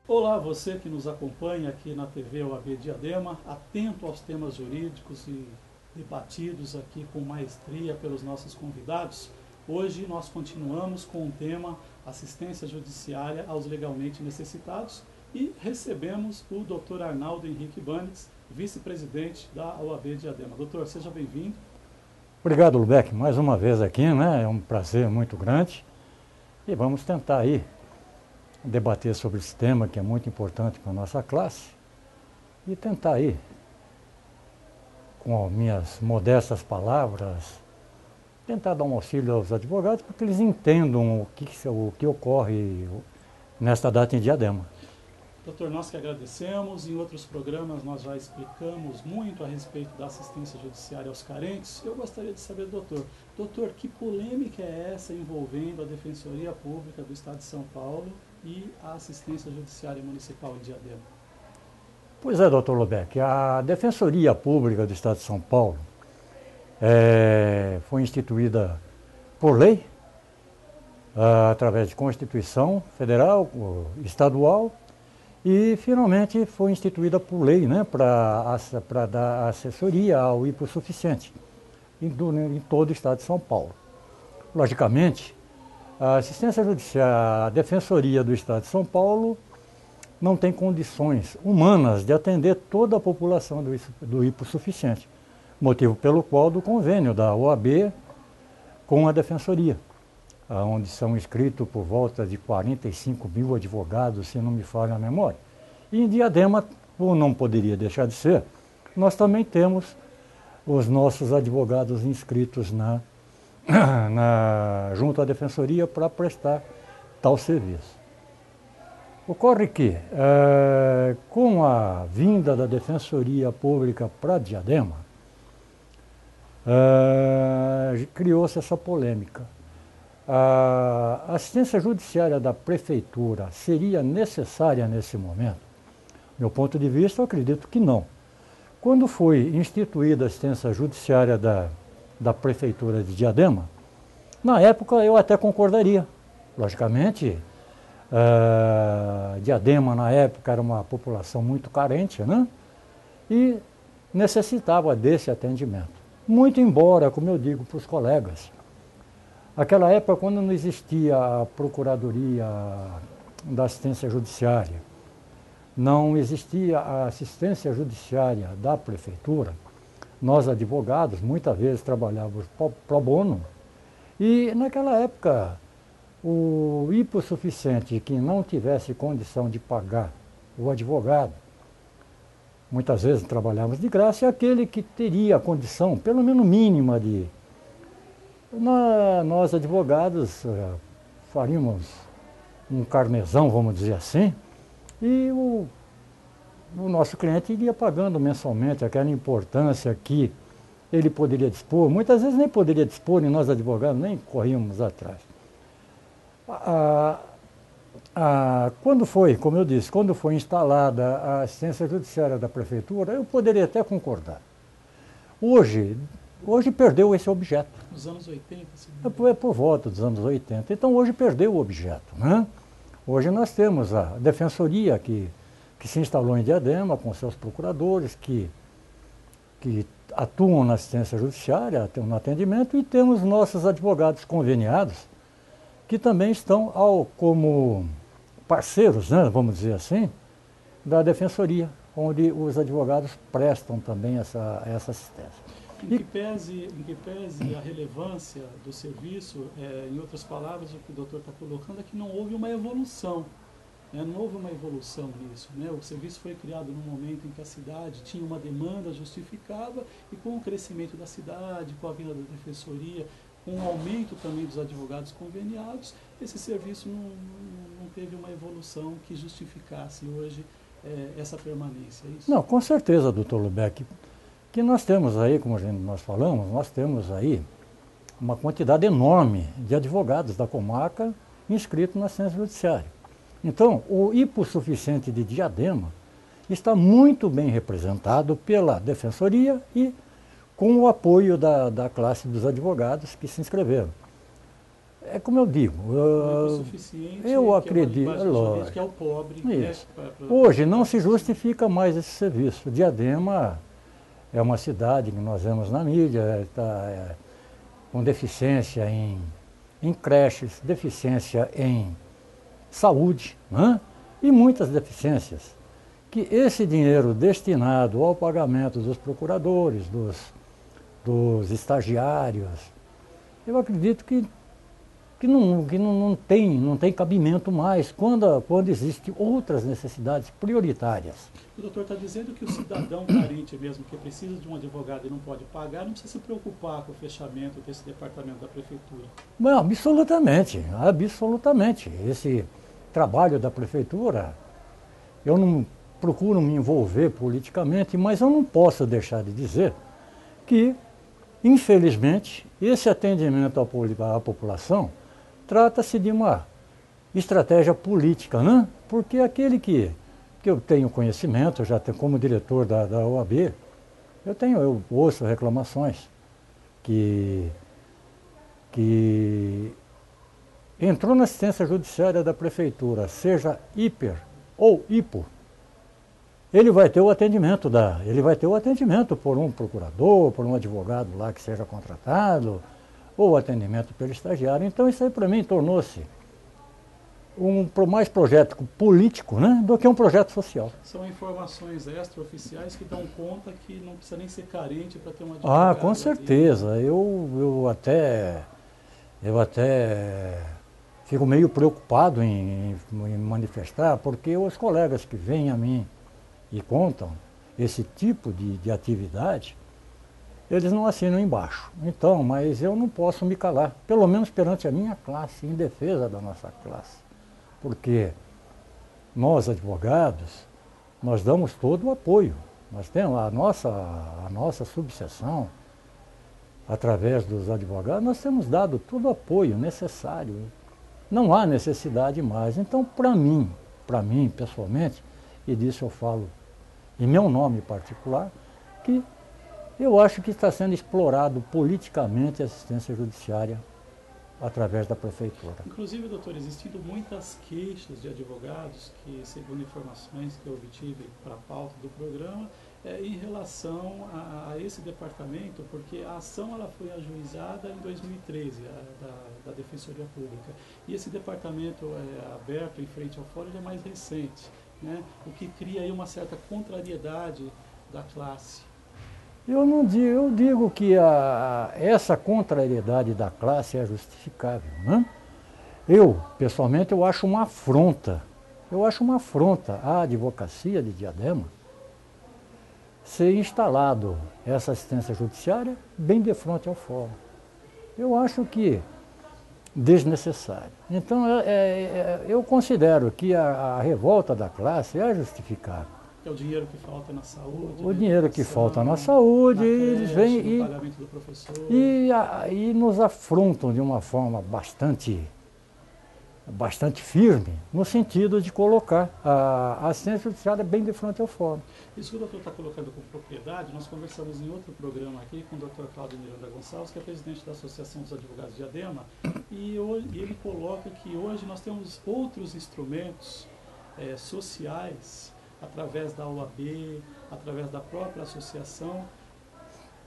Olá, você que nos acompanha aqui na TV OAB Diadema, atento aos temas jurídicos e debatidos aqui com maestria pelos nossos convidados. Hoje nós continuamos com o tema assistência judiciária aos legalmente necessitados e recebemos o Dr. Arnaldo Henrique Banix, vice-presidente da OAB Diadema. Doutor, seja bem-vindo. Obrigado, Lubeck, mais uma vez aqui, né? É um prazer muito grande e vamos tentar aí debater sobre esse tema que é muito importante para a nossa classe e tentar aí, com as minhas modestas palavras, tentar dar um auxílio aos advogados para que eles entendam o que ocorre nesta data em Diadema. Doutor, nós que agradecemos. Em outros programas nós já explicamos muito a respeito da assistência judiciária aos carentes. Eu gostaria de saber, doutor, que polêmica é essa envolvendo a Defensoria Pública do Estado de São Paulo e a assistência judiciária municipal em Diadema? Pois é, doutor Lubeck, a Defensoria Pública do Estado de São Paulo foi instituída por lei, através de Constituição Federal, estadual, e finalmente foi instituída por lei, né, para dar assessoria ao hipossuficiente em todo o Estado de São Paulo. Logicamente, a assistência judiciária, a Defensoria do Estado de São Paulo não tem condições humanas de atender toda a população do hipossuficiente, motivo pelo qual do convênio da OAB com a Defensoria, onde são inscritos por volta de 45 mil advogados, se não me falha a memória. E em Diadema, como não poderia deixar de ser, nós também temos os nossos advogados inscritos junto à Defensoria para prestar tal serviço. Ocorre que, com a vinda da Defensoria Pública para Diadema, criou-se essa polêmica. A assistência judiciária da Prefeitura seria necessária nesse momento? Meu ponto de vista, eu acredito que não. Quando foi instituída a assistência judiciária da Prefeitura de Diadema, na época eu até concordaria. Logicamente, Diadema na época era uma população muito carente, né? E necessitava desse atendimento. Muito embora, como eu digo para os colegas, aquela época, quando não existia a Procuradoria da Assistência Judiciária, não existia a assistência judiciária da Prefeitura, nós advogados muitas vezes trabalhávamos pro bono, e naquela época o hipossuficiente que não tivesse condição de pagar o advogado, muitas vezes trabalhávamos de graça, e aquele que teria a condição, pelo menos mínima, de nós advogados faríamos um carnezão, vamos dizer assim, e o nosso cliente iria pagando mensalmente aquela importância que ele poderia dispor. Muitas vezes nem poderia dispor, e nós advogados nem corríamos atrás. Quando foi, como eu disse, quando foi instalada a assistência judiciária da Prefeitura, eu poderia até concordar. Hoje perdeu esse objeto. Nos anos 80? É por volta dos anos 80. Então hoje perdeu o objeto, né? Hoje nós temos a Defensoria que se instalou em Diadema com seus procuradores que atuam na assistência judiciária, no atendimento, e temos nossos advogados conveniados que também estão como parceiros, né, vamos dizer assim, da Defensoria, onde os advogados prestam também essa assistência. Em que pese a relevância do serviço, em outras palavras, o que o doutor está colocando é que não houve uma evolução. Não houve uma evolução nisso. O serviço foi criado num momento em que a cidade tinha uma demanda justificada, e com o crescimento da cidade, com a vinda da Defensoria, com o aumento também dos advogados conveniados, esse serviço não teve uma evolução que justificasse hoje essa permanência. É isso? Não, com certeza, doutor Lubeck. Que nós temos aí, como nós falamos, nós temos aí uma quantidade enorme de advogados da comarca inscritos na assistência judiciária. Então, o hipossuficiente de Diadema está muito bem representado pela Defensoria e com o apoio da classe dos advogados que se inscreveram. é como eu digo, O suficiente, eu que acredito, é uma linguagem que é o pobre. isso. Né, Hoje não se justifica mais esse serviço. Diadema é uma cidade que nós vemos na mídia, está com deficiência em creches, deficiência em saúde, né? E muitas deficiências. Que esse dinheiro destinado ao pagamento dos procuradores, dos estagiários, eu acredito que não tem cabimento mais quando existem outras necessidades prioritárias. O doutor está dizendo que o cidadão carente mesmo, que precisa de um advogado e não pode pagar, não precisa se preocupar com o fechamento desse departamento da prefeitura. Não, absolutamente, absolutamente. Esse trabalho da prefeitura, eu não procuro me envolver politicamente, mas eu não posso deixar de dizer que, infelizmente, esse atendimento à população trata-se de uma estratégia política, né? Porque aquele que eu tenho conhecimento, eu já tenho como diretor da OAB, eu ouço reclamações que entrou na assistência judiciária da prefeitura, seja hiper ou hipo, ele vai ter o atendimento por um procurador, por um advogado lá que seja contratado, ou o atendimento pelo estagiário. Então isso aí para mim tornou-se mais projeto político, né, do que um projeto social. São informações extraoficiais que dão conta que não precisa nem ser carente para ter uma advogado. Ah, com certeza. Eu até fico meio preocupado em manifestar, porque os colegas que vêm a mim e contam esse tipo de atividade, eles não assinam embaixo. Então, mas eu não posso me calar, pelo menos perante a minha classe, em defesa da nossa classe. Porque nós, advogados, nós damos todo o apoio. Nós temos a nossa subseção, através dos advogados, nós temos dado todo o apoio necessário. Não há necessidade mais. Então, para mim, pessoalmente, e disso eu falo em meu nome particular, que eu acho que está sendo explorado politicamente a assistência judiciária através da prefeitura. Inclusive, doutor, existindo muitas queixas de advogados que, segundo informações que eu obtive para a pauta do programa, em relação a esse departamento, porque a ação ela foi ajuizada em 2013, da Defensoria Pública, e esse departamento aberto em frente ao fórum é mais recente, né? O que cria aí uma certa contrariedade da classe. Eu digo que essa contrariedade da classe é justificável, né? Pessoalmente, eu acho uma afronta à advocacia de Diadema ser instalado essa assistência judiciária bem de frente ao fórum. Eu acho que desnecessário. Então, eu considero que a revolta da classe é justificável. É o dinheiro que falta na saúde. O dinheiro que falta na saúde, eles vêm e nos afrontam de uma forma bastante firme, no sentido de colocar a assistência judiciária bem de frente ao fórum. Isso que o doutor está colocando com propriedade, nós conversamos em outro programa aqui com o doutor Cláudio Miranda Gonçalves, que é presidente da Associação dos Advogados de Diadema, e ele coloca que hoje nós temos outros instrumentos sociais, através da OAB, através da própria associação,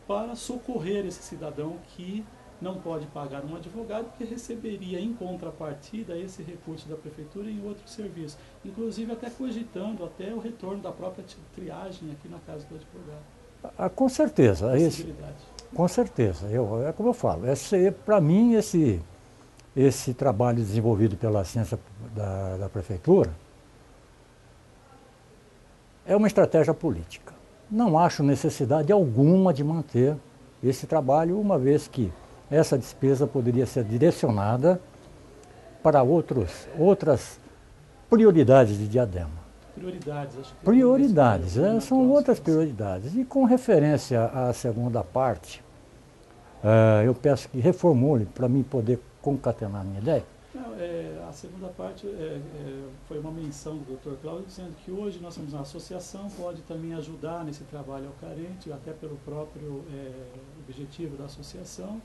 para socorrer esse cidadão que não pode pagar um advogado, porque receberia em contrapartida esse recurso da prefeitura em outro serviço, inclusive até cogitando até o retorno da própria triagem aqui na casa do advogado. Com certeza, com certeza. É como eu falo, para mim esse trabalho desenvolvido pela assistência da prefeitura é uma estratégia política. Não acho necessidade alguma de manter esse trabalho, uma vez que essa despesa poderia ser direcionada para outras prioridades de Diadema. Prioridades, são outras prioridades. E com referência à segunda parte, eu peço que reformule para mim poder concatenar a minha ideia. Não, a segunda parte foi uma menção do Dr. Cláudio, dizendo que hoje nós temos uma associação, pode também ajudar nesse trabalho ao carente, até pelo próprio objetivo da associação,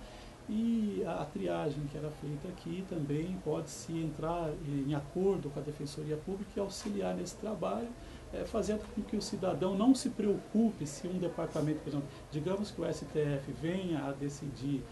E a triagem que era feita aqui também pode-se entrar em acordo com a Defensoria Pública e auxiliar nesse trabalho, fazendo com que o cidadão não se preocupe se um departamento, por exemplo, digamos que o STF venha a decidir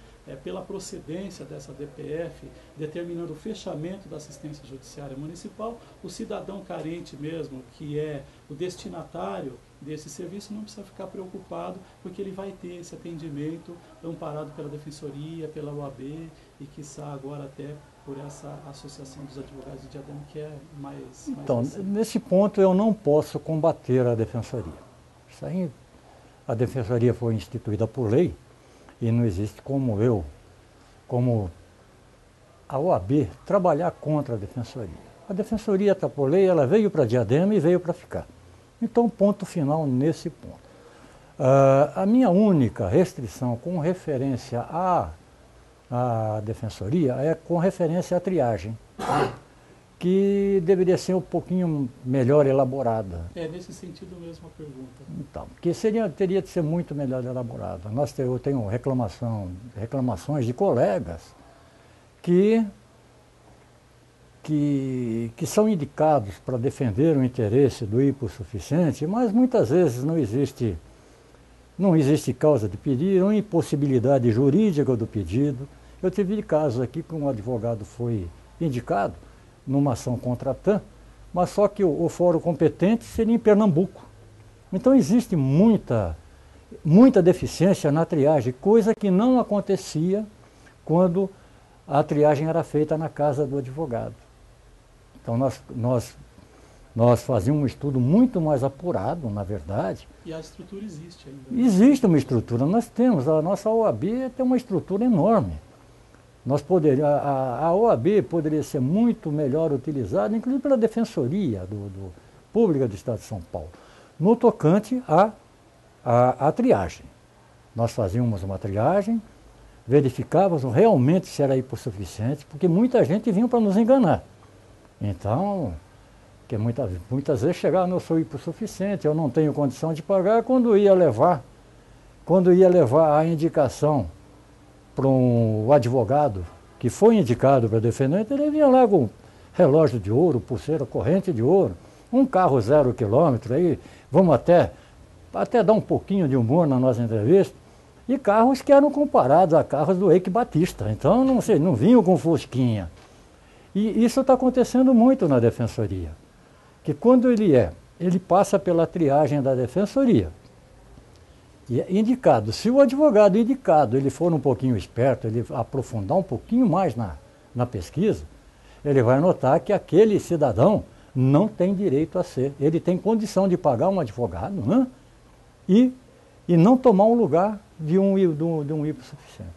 pela procedência dessa DPF, determinando o fechamento da assistência judiciária municipal, o cidadão carente mesmo, que é o destinatário desse serviço, não precisa ficar preocupado, porque ele vai ter esse atendimento amparado pela Defensoria, pela OAB e, quiçá, agora até por essa Associação dos Advogados de Diadema, que é mais Então, recente. nesse ponto eu não posso combater a Defensoria. Isso aí, a Defensoria foi instituída por lei e não existe como a OAB, trabalhar contra a Defensoria. A Defensoria está por lei, ela veio para Diadema e veio para ficar. Então, ponto final nesse ponto. A minha única restrição com referência à Defensoria é com referência à triagem, que deveria ser um pouquinho melhor elaborada. É nesse sentido mesmo a pergunta. Então, que teria de ser muito melhor elaborada. Eu tenho reclamações de colegas que são indicados para defender o interesse do hipossuficiente, mas muitas vezes não existe causa de pedido, uma impossibilidade jurídica do pedido. Eu tive casos aqui que um advogado foi indicado numa ação contra a TAM, mas só que o fórum competente seria em Pernambuco. Então existe muita deficiência na triagem, coisa que não acontecia quando a triagem era feita na casa do advogado. Então nós fazíamos um estudo muito mais apurado, na verdade. E a estrutura existe ainda. Existe uma estrutura, nós temos, a nossa OAB tem uma estrutura enorme. A OAB poderia ser muito melhor utilizada, inclusive pela Defensoria Pública do Estado de São Paulo, no tocante à triagem. Nós fazíamos uma triagem, verificávamos realmente se era hipossuficiente, porque muita gente vinha para nos enganar. Então, que muitas vezes chegava, eu sou hipossuficiente, eu não tenho condição de pagar, quando ia levar a indicação para um advogado que foi indicado para defender, ele vinha lá com relógio de ouro, pulseira, corrente de ouro, um carro 0 quilômetro, aí vamos até dar um pouquinho de humor na nossa entrevista, e carros que eram comparados a carros do Eike Batista, então não vinham com fusquinha. E isso está acontecendo muito na Defensoria, que quando ele passa pela triagem da Defensoria, e é indicado, se o advogado indicado ele for um pouquinho esperto, ele aprofundar um pouquinho mais na pesquisa, ele vai notar que aquele cidadão não tem direito a ser. Ele tem condição de pagar um advogado, né? e não tomar um lugar de um hipossuficiente.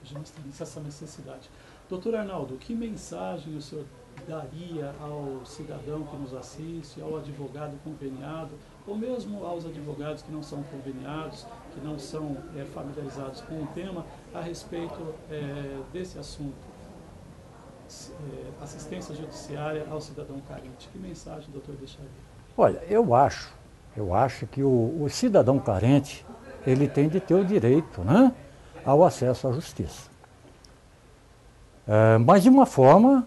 Já está essa necessidade. Doutor Arnaldo, que mensagem o senhor daria ao cidadão que nos assiste, ao advogado conveniado, ou mesmo aos advogados que não são conveniados, que não são familiarizados com o tema, a respeito desse assunto? Assistência judiciária ao cidadão carente. Que mensagem, doutor, deixaria? Olha, eu acho que o cidadão carente, ele tem de ter o direito, né, ao acesso à justiça. Mas de uma forma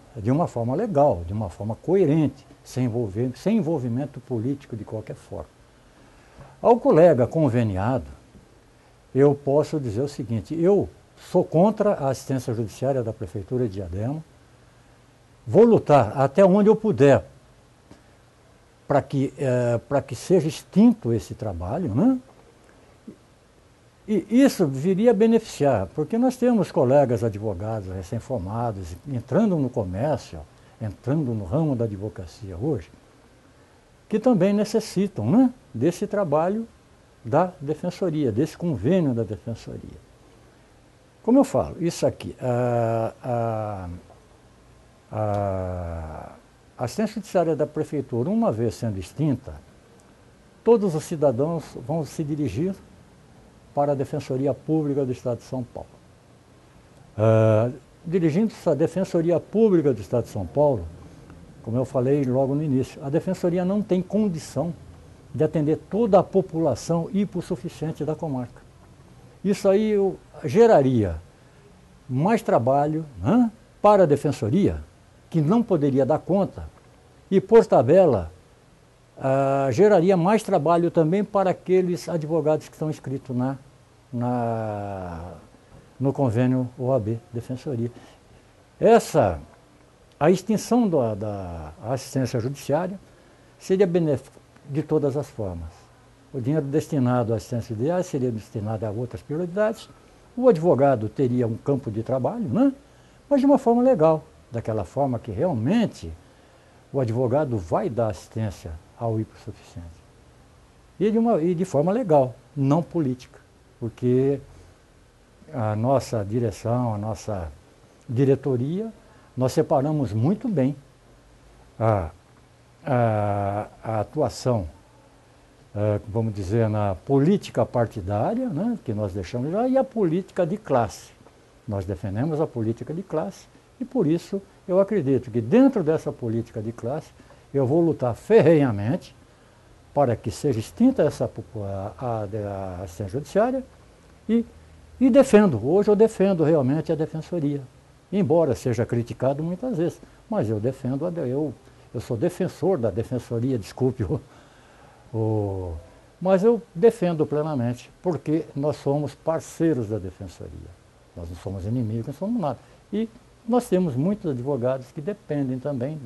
legal, de uma forma coerente, sem envolvimento político de qualquer forma. Ao colega conveniado, eu posso dizer o seguinte: eu sou contra a assistência judiciária da Prefeitura de Diadema, vou lutar até onde eu puder para que seja extinto esse trabalho, né? E isso viria a beneficiar, porque nós temos colegas advogados recém-formados, entrando no comércio, entrando no ramo da advocacia hoje, que também necessitam, né, desse trabalho da Defensoria, desse convênio da Defensoria. Como eu falo, isso aqui, a assistência judiciária da Prefeitura, uma vez sendo extinta, todos os cidadãos vão se dirigir para a Defensoria Pública do Estado de São Paulo. Dirigindo-se à Defensoria Pública do Estado de São Paulo, como eu falei logo no início, a Defensoria não tem condição de atender toda a população hipossuficiente da comarca. Isso aí geraria mais trabalho, né, para a defensoria, que não poderia dar conta, e por tabela geraria mais trabalho também para aqueles advogados que estão inscritos no convênio OAB Defensoria. A extinção da assistência judiciária seria benéfica de todas as formas. O dinheiro destinado à assistência judiciária seria destinado a outras prioridades. O advogado teria um campo de trabalho, né? Mas de uma forma legal, daquela forma que realmente o advogado vai dar assistência ao hipossuficiente. E de forma legal, não política, porque a nossa direção, a nossa diretoria, nós separamos muito bem a atuação, vamos dizer, na política partidária, né, que nós deixamos lá, e a política de classe. Nós defendemos a política de classe e, por isso, eu acredito que dentro dessa política de classe, eu vou lutar ferrenhamente para que seja extinta a assistência judiciária e hoje eu defendo realmente a defensoria, embora seja criticado muitas vezes, mas eu defendo, eu sou defensor da defensoria, desculpe, mas eu defendo plenamente, porque nós somos parceiros da defensoria, nós não somos inimigos, não somos nada. E nós temos muitos advogados que dependem também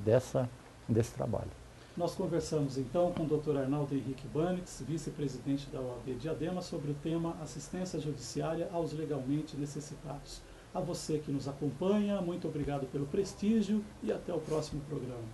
desse trabalho. Nós conversamos então com o Dr. Arnaldo Henrique Banix, vice-presidente da OAB Diadema, sobre o tema assistência judiciária aos legalmente necessitados. A você que nos acompanha, muito obrigado pelo prestígio e até o próximo programa.